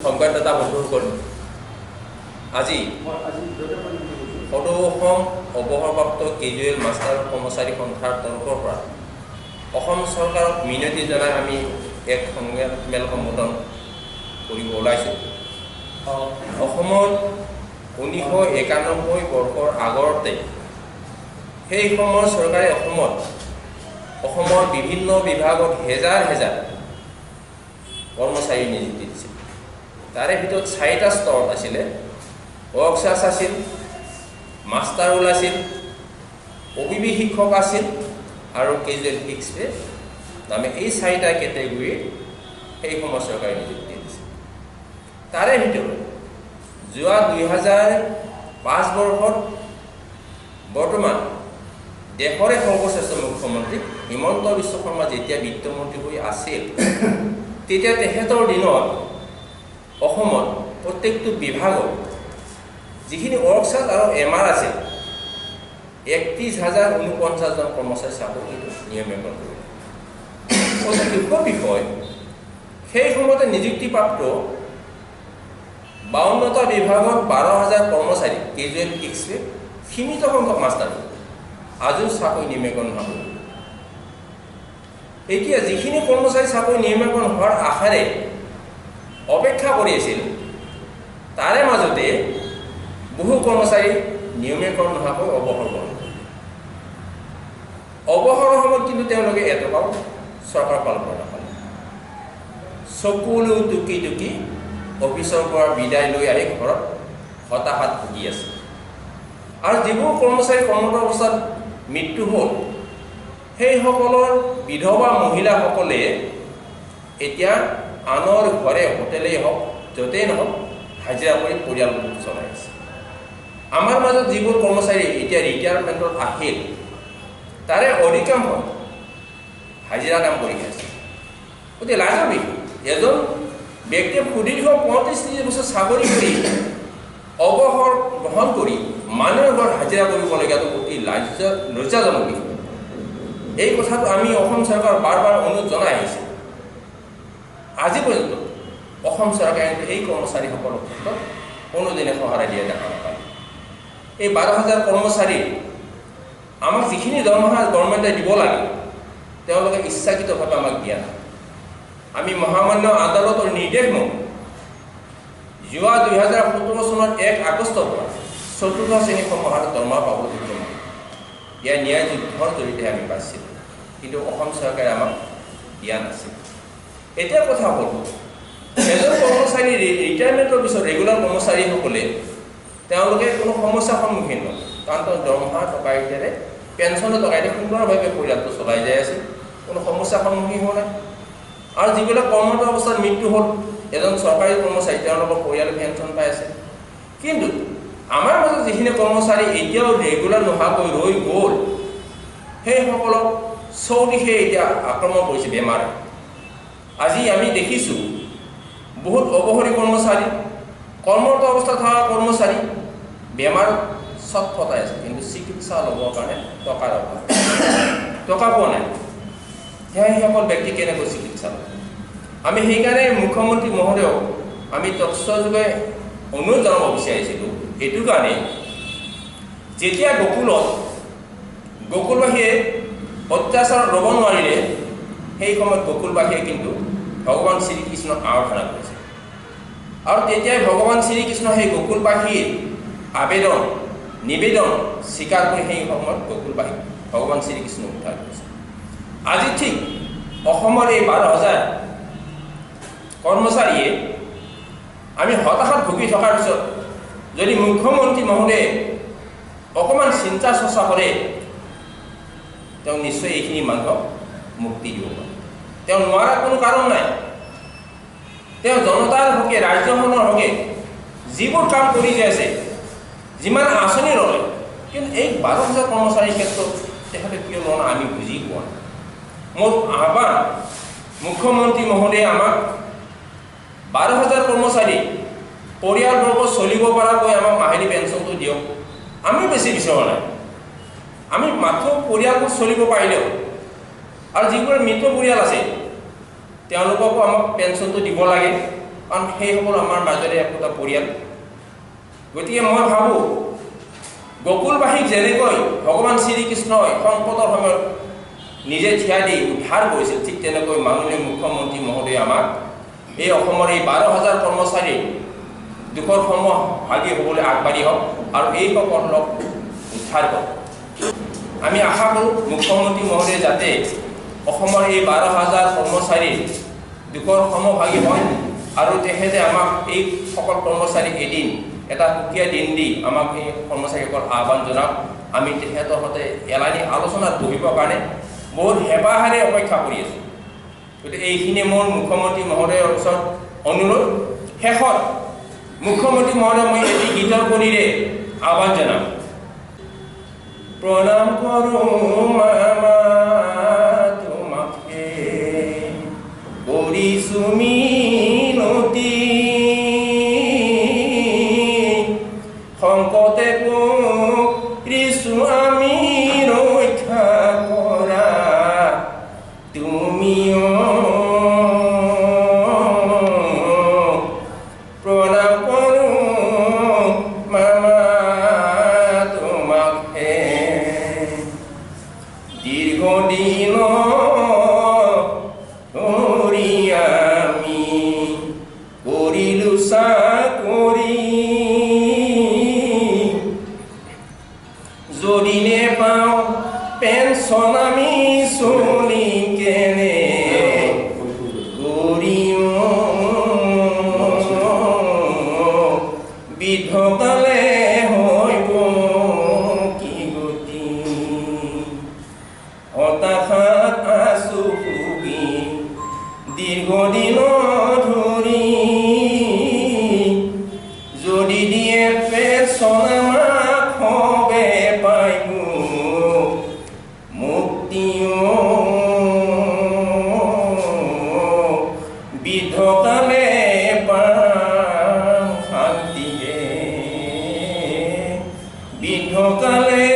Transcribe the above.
সংবাদদাতা বন্ধুসকল আজি সদৌ অসম অৱসৰপ্ৰাপ্ত কেজুৱেল মাষ্টাৰ কৰ্মচাৰী সন্থাৰ তৰফৰ পৰা অসম চৰকাৰক মিনতি জনাই আমি এক সংবাদমেল সম্বোধন কৰিব ওলাইছোঁ। অসমত 1991 বৰ্ষৰ আগতে সেই সময়ৰ চৰকাৰে অসমৰ বিভিন্ন বিভাগত হেজাৰ হেজাৰ কৰ্মচাৰী নিযুক্তি দিছিল। তাৰে ভিতৰত 4টা স্তৰত আছিলে। ৱৰ্কচাৰ্ছ আছিল, মাষ্টাৰ ৰোল আছিল, অবিবি শিক্ষক আছিল আৰু কেজুৱেল ফিক্স পে নামে এই 4টা কেটেগৰীৰ সেই সময় চৰকাৰে নিযুক্তি দিছিল। তাৰে ভিতৰত যোৱা 2005 বৰ্ষত বৰ্তমান দেশৰে সৰ্বশ্ৰেষ্ঠ মুখ্যমন্ত্ৰী হিমন্ত বিশ্ব শৰ্মা যেতিয়া বিত্তমন্ত্ৰী হৈ আছিল তেতিয়া তেখেতৰ দিনত অসমত প্ৰত্যেকটো বিভাগত যিখিনি ৱৰ্কচাৰ্ছ আৰু এমআৰ আছিল 31,049 জন কৰ্মচাৰী চাকৰি নিয়মীয়াকৰণ কৰিলে। অতি দুখৰ বিষয়, সেই সময়তে নিযুক্তিপ্ৰাপ্ত 52টা বিভাগত 12,000 কৰ্মচাৰী কেজুৱেল ফিক্স পে, সীমিত সংখ্যক মাষ্টাৰ আজিও চাকৰি নিয়মীয়াকৰণ নহয়। এতিয়া যিখিনি কৰ্মচাৰী চাকৰি নিয়মীয়াকৰণ হোৱাৰ আশাৰে অপেক্ষা কৰি আছিল তাৰে মাজতে বহু কৰ্মচাৰী নিয়মীয়াকৰণ নোহোৱাকৈ অৱসৰ গ্ৰহণ কৰে। অৱসৰৰ সময়ত কিন্তু তেওঁলোকে এটকাও চৰকাৰৰ ফালৰ পৰা নাপালে। চকুলো টুকি টুকি অফিচৰ পৰা বিদায় লৈ আহি ঘৰত হতাশাত ভুগি আছে। আৰু যিবোৰ কৰ্মচাৰী কৰ্মৰত অৱস্থাত মৃত্যু হ'ল সেইসকলৰ বিধৱা মহিলাসকলে এতিয়া আনৰ ঘৰে হোটেলেই হওক য'তেই নহওক হাজিৰা কৰি পৰিয়াল চলাই আছে। আমাৰ মাজত যিবোৰ কৰ্মচাৰী এতিয়া ৰিটায়াৰমেণ্টত আহিল তাৰে অধিকাংশ হাজিৰা কাম কৰি আছে। গতিকে লাজৰ বিষয়, এজন ব্যক্তিয়ে সুদীৰ্ঘ 35-30 বছৰ চাকৰি কৰি অৱসৰ গ্ৰহণ কৰি মানুহৰ ঘৰত হাজিৰা কৰিবলগীয়াটো অতি লজ্জাজনক বিষয়। এই কথাটো আমি অসম চৰকাৰক বাৰ বাৰ অনুৰোধ জনাই আহিছোঁ। আজি পৰ্যন্ত অসম চৰকাৰে এই কৰ্মচাৰীসকলৰ ক্ষেত্ৰত কোনোদিনে সহায় দিয়া দেখা নাপায়। এই 12,000 কৰ্মচাৰী আমাক যিখিনি দৰমহা গভৰ্ণমেণ্টে দিব লাগে তেওঁলোকে ইচ্ছাকৃতভাৱে আমাক দিয়া নাই। আমি মহামান্য আদালতৰ নিৰ্দেশ মতে যোৱা 2017 চনৰ 1 আগষ্টৰ পৰা 4ৰ্থ শ্ৰেণীসমূহৰ দৰমহা পাবলৈ সক্ষম হয়। ইয়াৰ ন্যায় যুদ্ধৰ জৰিয়তে আমি পাইছিলোঁ, কিন্তু অসম চৰকাৰে আমাক দিয়া নাছিল। এতিয়া কথা হ'ল, এজন কৰ্মচাৰী ৰিটায়াৰমেণ্টৰ পিছত ৰেগুলাৰ কৰ্মচাৰীসকলে তেওঁলোকে কোনো সমস্যাৰ সন্মুখীন নহয়, কাৰণ তেওঁ দৰমহা টকাইতেৰে পেঞ্চনৰ টকাইতে সুন্দৰভাৱে পৰিয়ালটো চলাই যাই আছে, কোনো সমস্যাৰ সন্মুখীন হোৱা নাই। আৰু যিবিলাক কৰ্মৰত অৱস্থাত মৃত্যু হ'ল এজন চৰকাৰী কৰ্মচাৰী তেওঁলোকৰ পৰিয়ালে পেঞ্চন পাই আছে। কিন্তু আমাৰ মাজত যিখিনি কৰ্মচাৰী এতিয়াও ৰেগুলাৰ নোহোৱাকৈ ৰৈ গ'ল সেইসকলক চৌদিশে এতিয়া আক্ৰমণ কৰিছে বেমাৰে। আজি আমি দেখিছোঁ বহুত অৱসৰী কৰ্মচাৰী, কৰ্মৰত অৱস্থাত থকা কৰ্মচাৰী বেমাৰ ছটফটাই আছে, কিন্তু চিকিৎসা ল'বৰ কাৰণে টকাৰ অভাৱ, টকা পোৱা নাই। সেইসকল ব্যক্তি কেনেকৈ চিকিৎসা ল'ব? আমি সেইকাৰণে মুখ্যমন্ত্ৰী মহোদয়ক আমি তথ্যযোগে অনুৰোধ জনাব বিচাৰিছিলোঁ এইটো কাৰণে, যেতিয়া গকুলবাসীয়ে অত্যাচাৰ ল'ব নোৱাৰিলে সেই সময়ত গকুলবাসীয়ে কিন্তু ভগৱান শ্ৰীকৃষ্ণক আৰাধনা কৰিছে। আৰু তেতিয়াই ভগৱান শ্ৰীকৃষ্ণ সেই গকুলবাসীৰ নিবেদন স্বীকাৰ কৰি সেই সময়ত গকুলবাসীক ভগৱান শ্ৰীকৃষ্ণ উদ্ধাৰ কৰিছে। আজি ঠিক অসমৰ এই 12,000 কৰ্মচাৰীয়ে আমি হতাশাত ভুগি থকাৰ পিছত যদি মুখ্যমন্ত্ৰী মহোদয়ে অকণমান চিন্তা চৰ্চা কৰে তেওঁ নিশ্চয় এইখিনি মানুহক মুক্তি দিব পাৰে। তেওঁ নোৱাৰা কোনো কাৰণ নাই। তেওঁ জনতাৰ হকে ৰাজ্যখনৰ হকে যিবোৰ কাম কৰি যাই আছে, যিমান আঁচনি ল'লে, কিন্তু এই 12,000 কৰ্মচাৰীৰ ক্ষেত্ৰত তেখেতে কিয় লোৱা নাই আমি বুজি পোৱা নাই। মোৰ আহ্বান, মুখ্যমন্ত্ৰী মহোদয়ে আমাক 12,000 কৰ্মচাৰী পৰিয়ালবৰ্গ চলিব পৰাকৈ আমাক মাহিলী পেঞ্চনটো দিয়ক। আমি বেছি বিচৰা নাই, আমি মাত্ৰ পৰিয়ালবোৰ চলিব পাৰিলেও, আৰু যিবোৰ মৃত পৰিয়াল আছে তেওঁলোককো আমাক পেঞ্চনটো দিব লাগে। কাৰণ সেইসকল আমাৰ মাজৰে একোটা পৰিয়াল। গতিকে মই ভাবোঁ গকুলবাসীক যেনেকৈ ভগৱান শ্ৰীকৃষ্ণই সংকটৰ সময়ত নিজে থিয় দি উদ্ধাৰ কৰিছিল, ঠিক তেনেকৈ মাননীয় মুখ্যমন্ত্ৰী মহোদয়ে আমাক এই অসমৰ এই 12,000 কৰ্মচাৰীৰ দুখৰ সময় ভাগি হ'বলৈ আগবাঢ়ি হওক আৰু এইসকলক উদ্ধাৰ কৰক। আমি আশা কৰোঁ মুখ্যমন্ত্ৰী মহোদয়ে যাতে অসমৰ এই 12,000 কৰ্মচাৰীৰ দুখৰ সমভাগী হয় আৰু তেখেতে আমাক এই সকল কৰ্মচাৰীক এদিন এটা সুকীয়া দিন দি আমাক এই কৰ্মচাৰীসকল আহ্বান জনাওক। আমি তেখেতৰ সৈতে এলানি আলোচনাত বহিবৰ কাৰণে বহুত হেঁপাহেৰে অপেক্ষা কৰি আছোঁ। গতিকে এইখিনি মোৰ মুখ্যমন্ত্ৰী মহোদয়ৰ ওচৰত অনুৰোধ। শেষত মুখ্যমন্ত্ৰী মহোদয় মই এটি গীতৰ কলিৰে আহ্বান জনাম। প্ৰণাম কৰোঁ মামা তোমাকে, কৰিছোঁ মিনতি, সংকটে কৰিছোঁ আমি ৰক্ষা কৰা, তুমিও প্ৰণাম কৰোঁ মামা তোমাকে। দীৰ্ঘদিন ধৰি আমি কৰিলোঁ চাকৰি, যদি নেপাওঁ পেঞ্চন আমি চলি কেনে কৰিম, বৃদ্ধকালে হৈব কি গতি, হতাশাত আছোঁ ভুগি দীৰ্ঘদিন ধৰি, যদি দিয়ে পেঞ্চন আমাক হবে পাইব মুক্তিও, বৃদ্ধকালে পাম শান্তিয়ে, বৃদ্ধকালে